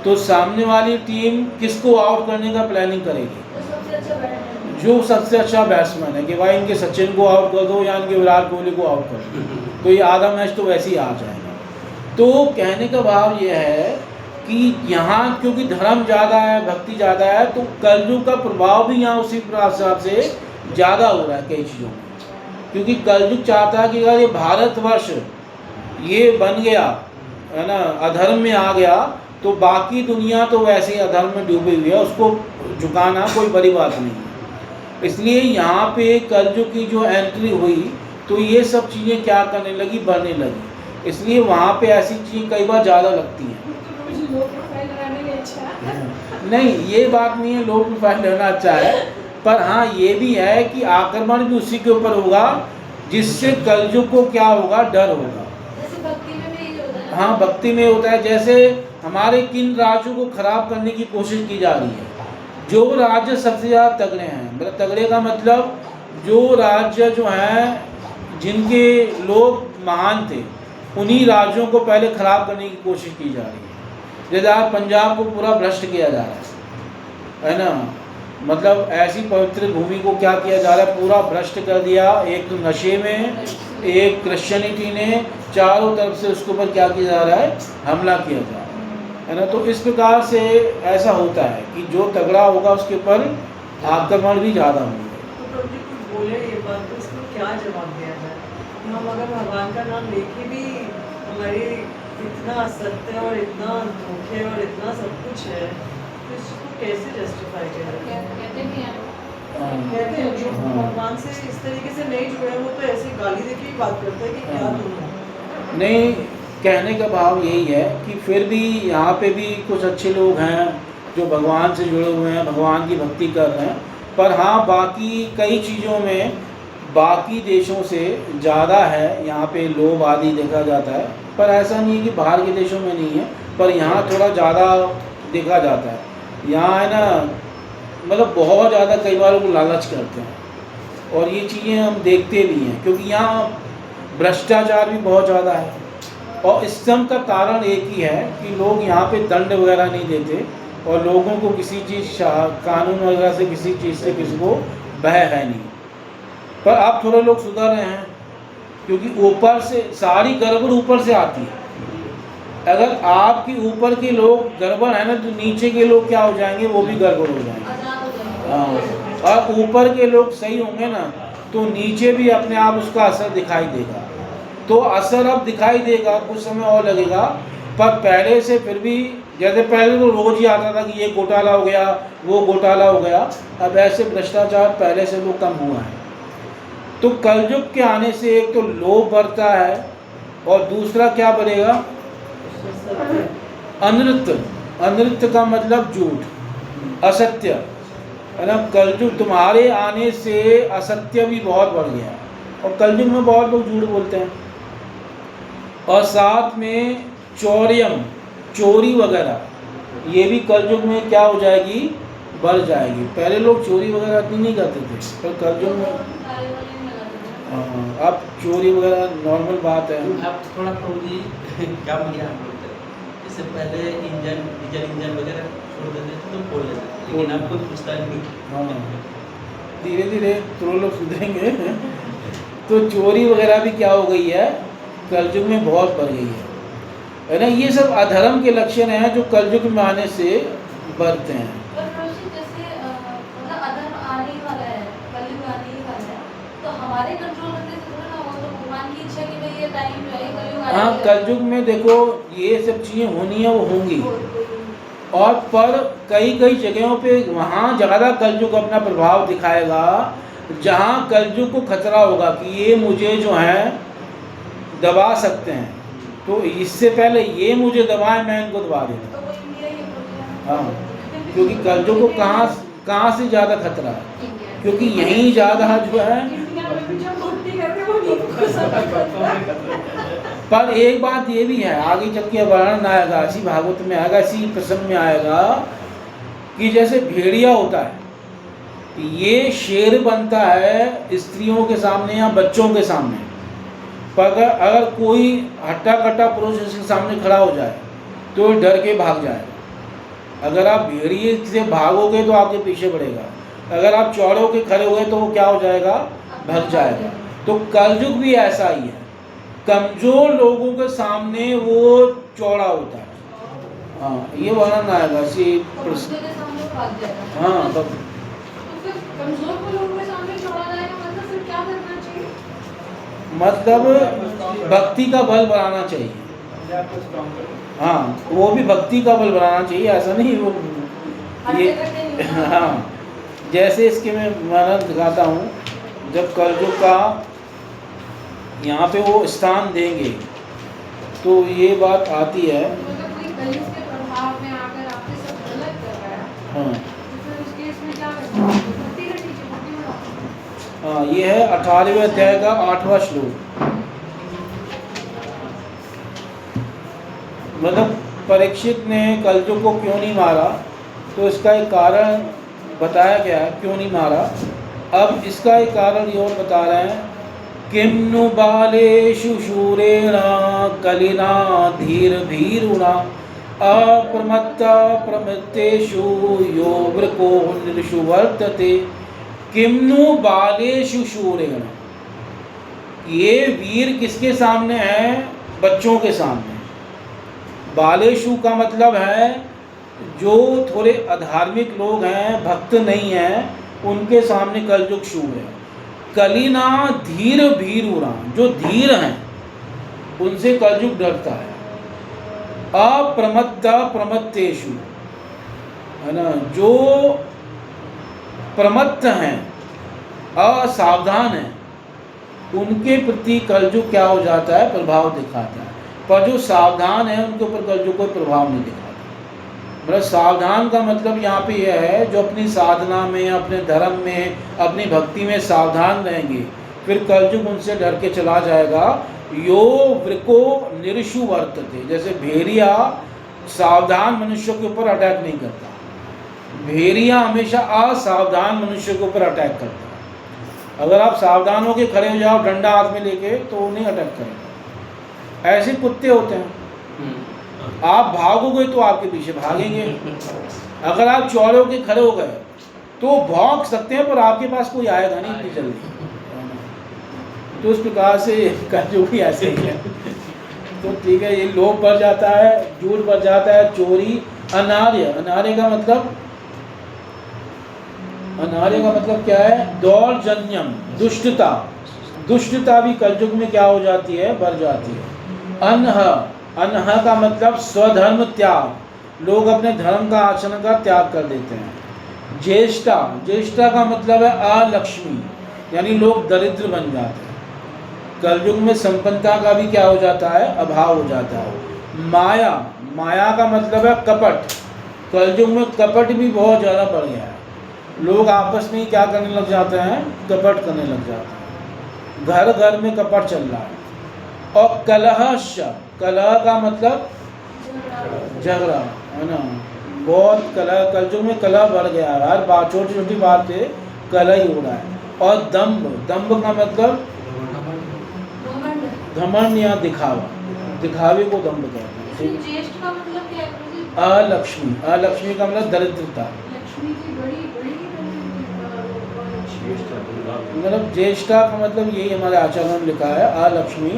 S2: तो सामने वाली टीम किसको आउट करने का प्लानिंग करेगी?
S7: तो सबसे अच्छा बैट्समैन
S2: जो सबसे अच्छा बैट्समैन है कि भाई इनके सचिन को आउट कर दो या इनके विराट कोहली को आउट कर दो, तो ये आधा मैच तो वैसे ही आ जाएगा। तो कहने का भाव ये है कि यहाँ क्योंकि धर्म ज़्यादा है, भक्ति ज़्यादा है, तो कलयुग का प्रभाव भी यहाँ उसी हिसाब से ज़्यादा हो रहा है कई चीज़ों में। क्योंकि कलयुग चाहता है कि अगर ये भारतवर्ष ये बन गया है ना, अधर्म में आ गया, तो बाकी दुनिया तो वैसे ही अधर्म में डूबी हुई है, उसको झुकाना कोई बड़ी बात नहीं है। इसलिए यहाँ पे कलयुग की जो एंट्री हुई तो ये सब चीज़ें क्या करने लगी, बढ़ने लगी। इसलिए वहाँ पे ऐसी चीज़ें कई बार ज़्यादा लगती हैं।
S7: तो मुझे लो प्रोफाइल रहने की इच्छा है।
S2: नहीं, ये बात नहीं है लो प्रोफाइल रहना अच्छा है, पर हाँ ये भी है कि आक्रमण भी उसी के ऊपर होगा जिससे कलयुग को क्या होगा, डर होगा।
S7: जैसे भक्ति में भी यही होता है ना।
S2: हाँ, भक्ति में होता है। जैसे हमारे किन राज्यों को खराब करने की कोशिश की जा रही है, जो राज्य सबसे ज़्यादा तगड़े हैं, मतलब तगड़े का मतलब जो राज्य जो हैं जिनके लोग महान थे, उन्हीं राज्यों को पहले खराब करने की कोशिश की जा रही है। जैसे आज पंजाब को पूरा भ्रष्ट किया जा रहा है ना, मतलब ऐसी पवित्र भूमि को क्या किया जा रहा है, पूरा भ्रष्ट कर दिया। एक तो नशे में, एक क्रिश्चियनिटी ने चारों तरफ से उसके ऊपर क्या किया जा रहा है, हमला किया जा रहा है ना। तो इस प्रकार से ऐसा होता है कि जो तगड़ा होगा उसके ऊपर आक्रमण भी ज़्यादा होंगे।
S1: तो प्रभु जी कुछ बोले ये बात, तो इसको क्या जवाब दिया जाए? हम अगर भगवान का नाम लेके भी हमारी इतना असत्य और इतना धोखे और इतना सब कुछ है, तो इसको कैसे जस्टिफाई किया जाए?
S7: कहते भी हैं।
S1: कहते हैं जो भगवान से इस तरीके से नहीं जुड़े वो तो ऐसी गाली देके ही बात करते हैं कि क्या तुम हो।
S2: नहीं, कहने का भाव यही है कि फिर भी यहाँ पे भी कुछ अच्छे लोग हैं जो भगवान से जुड़े हुए हैं, भगवान की भक्ति कर रहे हैं, पर हाँ बाकी कई चीज़ों में बाकी देशों से ज़्यादा है यहाँ पे लोभ आदि देखा जाता है। पर ऐसा नहीं है कि बाहर के देशों में नहीं है, पर यहाँ थोड़ा ज़्यादा देखा जाता है। यहाँ है ना, मतलब बहुत ज़्यादा कई बार लोग लालच करते हैं और ये चीज़ें हम देखते भी हैं, क्योंकि यहाँ भ्रष्टाचार भी बहुत ज़्यादा है। और इस सब का कारण एक ही है कि लोग यहाँ पे दंड वगैरह नहीं देते और लोगों को किसी चीज़ कानून वगैरह से किसी चीज़ से किसी को भय है नहीं। पर अब थोड़े लोग सुधर रहे हैं, क्योंकि ऊपर से सारी गड़बड़ ऊपर से आती है। अगर आपके ऊपर के लोग गड़बड़ है ना, तो नीचे के लोग क्या हो जाएंगे, वो भी गड़बड़ हो जाएंगे।
S7: आजाद हो जाएंगे।
S2: हाँ, और ऊपर के लोग सही होंगे ना, तो नीचे भी अपने आप उसका असर दिखाई देगा। तो असर अब दिखाई देगा, कुछ समय और लगेगा, पर पहले से फिर भी, जैसे पहले तो रोज़ ही आता था कि ये घोटाला हो गया, वो घोटाला हो गया, अब ऐसे भ्रष्टाचार पहले से लोग कम हुआ है। तो कलयुग के आने से एक तो लोभ बढ़ता है और दूसरा क्या बढ़ेगा, अनृत्य। अनृत्य का मतलब झूठ, असत्य, है ना। कलयुग तुम्हारे आने से असत्य भी बहुत बढ़ गया है और कलयुग में बहुत लोग झूठ बोलते हैं। और साथ में चौर्यम, चोरी वगैरह, ये भी कलयुग में क्या हो जाएगी, बढ़ जाएगी। पहले लोग चोरी वगैरह इतनी नहीं करते थे, पर कलयुग में अब चोरी वगैरह नॉर्मल बात है।
S5: अब थोड़ा पूंजी कम गया हम लोग तक। इससे पहले डीजल इंजन वगैरह छोड़ देते थे तो खोल लेते थे, लेकिन अब कोई पूछता नहीं।
S2: हाँ, धीरे धीरे तो लोग सुधरेंगे। तो चोरी वगैरह भी क्या हो गई है, कलयुग में बहुत बढ़ गई है ना। ये सब अधर्म के लक्षण हैं जो कलयुग में आने से बढ़ते हैं।
S9: पर रोशी जैसे मतलब अधर्म आने ही वाला है, कलयुग आने ही वाला है, तो हमारे कंट्रोल करने से थोड़ा ना, वो तो भगवान की इच्छा कि भाई ये टाइम जो है कलयुग आने
S2: हाँ,
S9: ही
S2: कलयुग में देखो ये सब चीज़ें होनी है, वो होंगी।
S9: वाला है।
S2: और पर कई कई जगहों पे वहाँ ज़्यादा कलयुग अपना प्रभाव दिखाएगा, जहाँ कलयुग को खतरा होगा कि ये मुझे जो है दबा सकते हैं, तो इससे पहले ये मुझे दबाए मैं इनको दबा दूँगा।
S9: तो वो इंडिया ही बोलते हैं।
S2: हाँ, क्योंकि कलयुग को कहाँ से ज़्यादा खतरा है, क्योंकि यहीं ज़्यादा जो है।
S7: इंडिया में जो भक्ति करते हैं वो नहीं को सब
S2: पर एक बात ये भी है, आगे चल के वर्णन आएगा, इसी भागवत में आएगा, इसी प्रसंग में आएगा कि जैसे भेड़िया होता है, ये शेर बनता है स्त्रियों के सामने या बच्चों के सामने, पर अगर कोई हट्टा कट्टा पुरुष इसके सामने खड़ा हो जाए तो डर के भाग जाएगा। अगर आप भेड़िए से भागोगे तो आपके पीछे बढ़ेगा, अगर आप चौड़ों के खड़े हुए तो वो क्या हो जाएगा, भाग जाएगा। तो कलयुग भी ऐसा ही है, कमजोर लोगों के सामने वो चौड़ा होता है। हाँ, ये वर्णन आएगा इसी
S9: कमजोर के सामने भाग जाएगा।
S2: हाँ,
S7: तो फिर कमजोर को लोगों के सामने छोड़ा जाएगा, मतलब फिर क्या करना चाहिए?
S2: मतलब भक्ति का बल बढ़ाना चाहिए।
S4: अपने आप को स्ट्रॉन्ग करो।
S2: हाँ, वो भी भक्ति का बल बढ़ाना चाहिए, ऐसा नहीं वो ये। हाँ, जैसे इसके मैं वर्णन दिखाता हूँ, जब कलयुग का यहाँ पे वो स्थान देंगे तो ये बात आती है।
S7: मतलब कोई कलयुग के प्रभाव में आकर आपके सब गलत कर रहा है,
S2: हाँ
S7: तो फिर उस केस में क्या करना है? भक्ति का टीचर भक्ति बढ़ाओ।
S2: हाँ, ये है 18वें अध्याय का 8वां श्लोक। मतलब परीक्षित ने कलयुग को क्यों नहीं मारा, तो इसका एक कारण बताया गया है क्यों नहीं मारा। अब इसका एक कारण ये और बता रहे हैं, किम्नु बालेषु शूरेण कलिना धीर भीरुणा अप्रमत्ता प्रमत्तेषु यो वृको नृषु वर्तते। किम्नु बालेषु शूरेण, ये वीर किसके सामने है, बच्चों के सामने। बालेषु का मतलब है जो थोड़े अधार्मिक लोग हैं, भक्त नहीं हैं, उनके सामने कलयुग शूर है। कलिना धीर भीरुणा, जो धीर हैं उनसे कलयुग डरता है। अप्रमत्ता प्रमत्तेषु, है ना, जो प्रमत्त हैं, असावधान हैं, उनके प्रति कलयुग क्या हो जाता है, प्रभाव दिखाता है। पर जो सावधान है उनके ऊपर कलयुग कोई प्रभाव नहीं दिखाता। मतलब सावधान का मतलब यहाँ पे यह है, जो अपनी साधना में, अपने धर्म में, अपनी भक्ति में सावधान रहेंगे, फिर कलयुग उनसे डर के चला जाएगा। यो वृको निरशु वर्तते, जैसे भेड़िया सावधान मनुष्य के ऊपर अटैक नहीं करता, भेड़िया हमेशा असावधान मनुष्य के ऊपर अटैक करता है। अगर आप सावधान होकर खड़े हो जाओ डंडा हाथ में लेके तो वो नहीं अटैक करेगा। ऐसे कुत्ते होते हैं, आप भागोगे तो आपके पीछे भागेंगे, अगर आप चौड़े होके खड़े हो गए तो भौंक सकते हैं पर आपके पास कोई आएगा नहीं इतनी जल्दी। तो उस प्रकार से कलयुग भी ऐसे ही है। तो ठीक है, ये लोभ बढ़ जाता है, झूठ बढ़ जाता है, चोरी, अनार्य। अनार्य का मतलब क्या है, दौर्जन्यम, दुष्टता। दुष्टता भी कलयुग में क्या हो जाती है, बढ़ जाती है। अनह, अनह का मतलब स्वधर्म त्याग, लोग अपने धर्म का आचरण का त्याग कर देते हैं। ज्येष्ठा, ज्येष्ठा का मतलब है अलक्ष्मी, यानी लोग दरिद्र बन जाते हैं। कलयुग में संपन्नता का भी क्या हो जाता है, अभाव हो जाता है। माया, माया का मतलब है कपट। कलयुग में कपट भी बहुत ज़्यादा बढ़ गया है, लोग आपस में ही क्या करने लग जाते हैं, कपट करने लग जाते हैं। घर घर में कपट चल रहा है। और कलह, कलह का मतलब झगड़ा, है ना, बहुत कला, कलयुग में कला बढ़ गया है, हर बात छोटी छोटी बात पे कला ही हो रहा है। और दम्भ, दम्भ का मतलब
S9: घमंड।
S2: घमंड या दिखावा, दिखावे को दम्भ कहते हैं।
S9: इसमें
S2: ठीक
S9: ज्येष्ठ का मतलब क्या है गुरुजी?
S2: है। अलक्ष्मी, अलक्ष्मी का मतलब दरिद्रता,
S7: लक्ष्मी की बड़ी बड़ी
S2: मतलब ज्येष्ठा का मतलब यही हमारे आचार्यों में लिखा है, अलक्ष्मी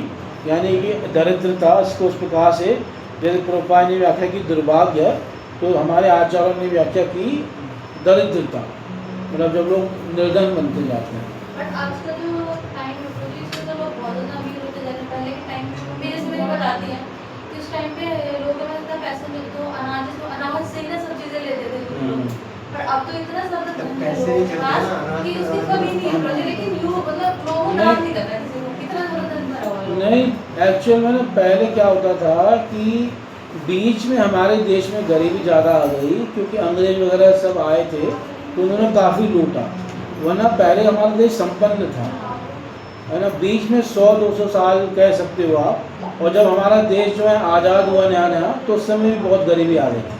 S2: यानी कि दरिद्रता। इसको उस प्रकार से जैसे प्रभुपाद ने व्याख्या की दुर्भाग्य, तो हमारे आचार्यों ने व्याख्या की दरिद्रता, मतलब जब लोग निर्धन बनते जाते हैं।
S9: बट आज का जो टाइम है गुरुजी, इसमें तो लोग बहुत ज़्यादा अमीर होते जा रहे हैं। पहले के टाइम में मेरे से मेरी बताती हैं कि उस टाइम पे लोगों में इतना पैसे मिलते तो अनाज से ही ना सब चीज़ें लेते थे लोग। पर अब तो इतना ज़्यादा धन है
S6: पैसे नहीं चलते ना,
S9: लोग
S6: अनाज
S9: कि
S6: तो
S9: उसकी
S6: अनाज
S9: कमी नहीं है गुरुजी। लेकिन यूँ मतलब लोगों को दान नहीं करता किसी को, कितना ज़्यादा धन भरा हुआ है लोगों
S2: नहीं, एक्चुअल में ना पहले क्या होता था कि बीच में हमारे देश में गरीबी ज़्यादा आ गई, क्योंकि अंग्रेज वगैरह सब आए थे तो उन्होंने काफ़ी लूटा, वरना पहले हमारा देश संपन्न था, है ना। बीच में 100-200 साल कह सकते हो आप, और जब हमारा देश जो है आज़ाद हुआ नया नया, तो उस समय भी बहुत गरीबी आ गई थी।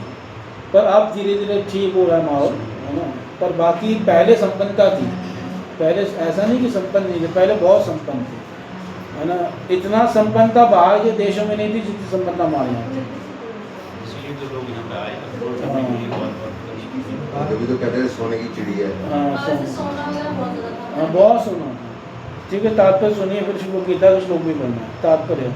S2: पर अब धीरे धीरे ठीक हो रहा है माहौल, है ना। पर बाकी पहले संपन्नता थी, पहले ऐसा नहीं कि संपन्न नहीं थे, पहले बहुत संपन्न थे, है ना। इतना संपन्नता बाहर के देशों में नहीं थी जितनी संपन्नता हमारे यहाँ थी।
S5: इसलिए तो लोग यहाँ पे आए।
S8: अभी तो कहते हैं सोने की चिड़िया है।
S2: हाँ,
S9: को। और ऐसे सोना वगैरह बहुत ज़्यादा था।
S2: हाँ, बहुत सुना। ठीक है, तात्पर्य सुनिए, फिर श्लोक गीता के श्लोक भी पढ़ना है। तात्पर्य,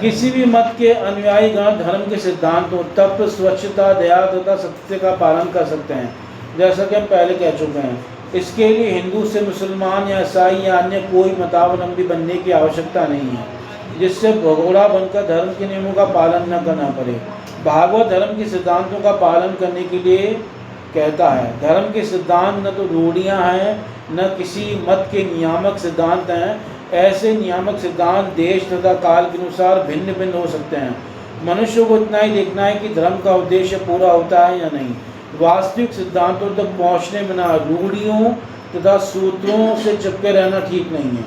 S2: किसी भी मत के अनुयायी गण धर्म के सिद्धांतों तप, स्वच्छता, दया तथा सत्य का पालन कर सकते हैं, जैसा कि हम पहले कह चुके हैं। इसके लिए हिंदू से मुसलमान या ईसाई या अन्य कोई मतावलंबी बनने की आवश्यकता नहीं है, जिससे भगोड़ा बनकर धर्म के नियमों का पालन न करना पड़े। भागवत धर्म के सिद्धांतों का पालन करने के लिए कहता है। धर्म के सिद्धांत न तो रूढ़ियाँ हैं, न किसी मत के नियामक सिद्धांत हैं। ऐसे नियामक सिद्धांत देश तथा काल के अनुसार भिन्न भिन्न हो सकते हैं। मनुष्य को इतना ही देखना है कि धर्म का उद्देश्य पूरा होता है या नहीं। वास्तविक सिद्धांतों तक पहुँचने बिना रूढ़ियों तथा सूत्रों से चिपके रहना ठीक नहीं है।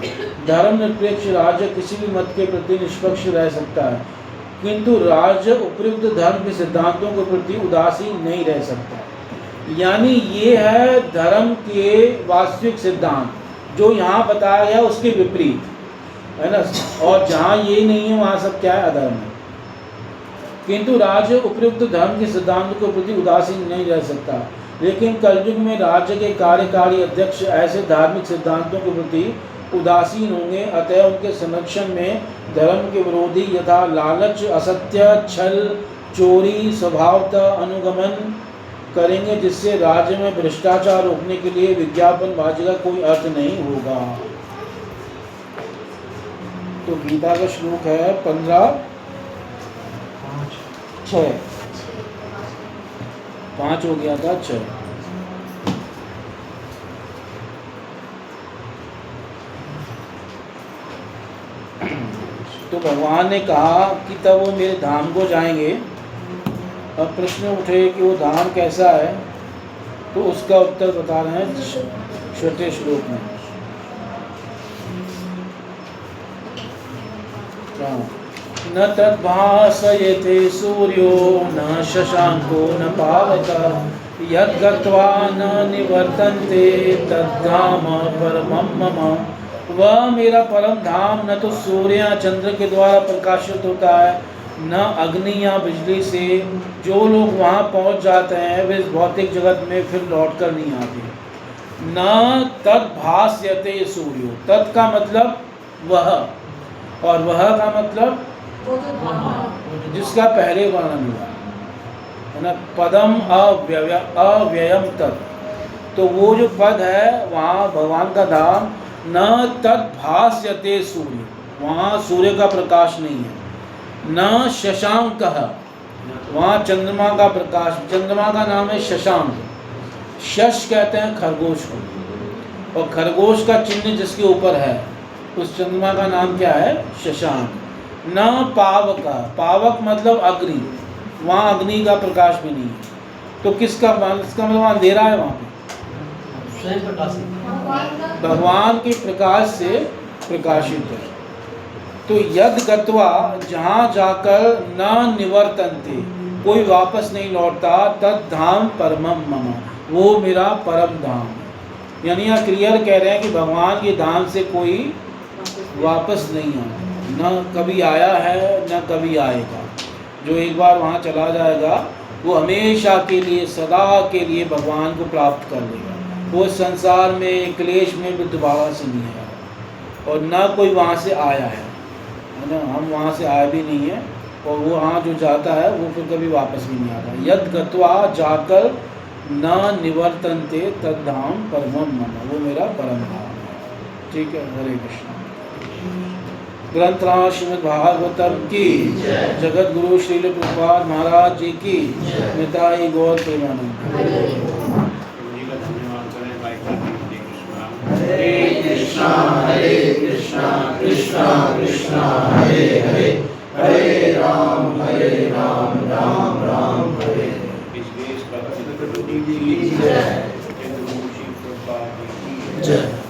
S2: धर्म निरपेक्ष राज्य किसी भी मत के प्रति निष्पक्ष रह सकता है, किंतु राज्य उपयुक्त धर्म के सिद्धांतों के प्रति उदासीन नहीं रह सकता। यानी ये है धर्म के वास्तविक सिद्धांत, जो यहाँ बताया गया उसके विपरीत, है ना। और जहाँ ये नहीं है वहाँ सब क्या है, अधर्म है। किंतु राज्य उपयुक्त धर्म के सिद्धांतों के प्रति उदासीन नहीं रह सकता। लेकिन कलयुग में राज्य के कार्यकारी अध्यक्ष ऐसे धार्मिक सिद्धांतों के प्रति उदासीन होंगे, अतः उनके संरक्षण में धर्म के विरोधी यथा लालच, असत्य, छल, चोरी, स्वभावतः अनुगमन करेंगे, जिससे राज्य में भ्रष्टाचार रोकने के लिए विज्ञापनबाजी का कोई अर्थ नहीं होगा। तो गीता का श्लोक है 15:6, 5 हो गया था 6। तो भगवान ने कहा कि तब वो मेरे धाम को जाएंगे। अब प्रश्न उठे कि वो धाम कैसा है, तो उसका उत्तर बता रहे हैं छठे श्लोक में। न तद्भासयते सूर्यो न शशांको न पावकः यद् गत्वा न निवर्तन्ते तद्धाम परमं मम। वह मेरा परम धाम न तो सूर्य या चंद्र के द्वारा प्रकाशित होता है, न अग्नि या बिजली से। जो लोग वहाँ पहुँच जाते हैं वे इस भौतिक जगत में फिर लौट कर नहीं आते। न तद्भास्यते सूर्यो, तत् का मतलब वह, और वह का मतलब
S9: वो जो धाम
S2: जिसका पहले वर्णन हुआ है ना, पदम अव्ययम तत्। तो वो जो पद है वहाँ भगवान का धाम, न तद्भास्यते सूर्य, वहाँ सूर्य का प्रकाश नहीं है। न शशांकः, वहाँ चंद्रमा का प्रकाश, चंद्रमा का नाम है शशांक। शश कहते हैं खरगोश को, और खरगोश का चिन्ह जिसके ऊपर है उस चंद्रमा का नाम क्या है, शशांक। न पावक, पावक मतलब अग्नि, वहाँ अग्नि का प्रकाश भी नहीं है। तो किसका मतलब अंधेरा है वहाँ पे,
S5: स्वयं प्रकाशित
S2: भगवान के प्रकाश से प्रकाशित है। तो यद गत्वा, जहाँ जाकर न निवर्तन्ते, कोई वापस नहीं लौटता, तद धाम परमम मम, वो मेरा परम धाम है। यानी यहाँ क्लियर कह रहे हैं कि भगवान के धाम से कोई वापस नहीं आया, न कभी आया है न कभी आएगा। जो एक बार वहाँ चला जाएगा वो हमेशा के लिए, सदा के लिए भगवान को प्राप्त कर लेगा। वो संसार में क्लेश में भी दोबारा से नहीं आया, और न कोई वहाँ से आया है ना, हम वहाँ से आए भी नहीं है, और वो वहाँ जो जाता है वो फिर कभी वापस भी नहीं आता। यद गत्वा, जाकर, न निवर्तन्ते तद धाम परमम मम, वो मेरा परम धाम है। ठीक है, हरे कृष्ण। ग्रंथराज श्रीमद् भागवतम की, जगत गुरु श्रील प्रभुपाद महाराज जी की, निताई गौर प्रेमानंद।
S6: हरे कृष्णा कृष्णा कृष्णा हरे हरे, हरे राम राम राम हरे हरे।
S2: जय।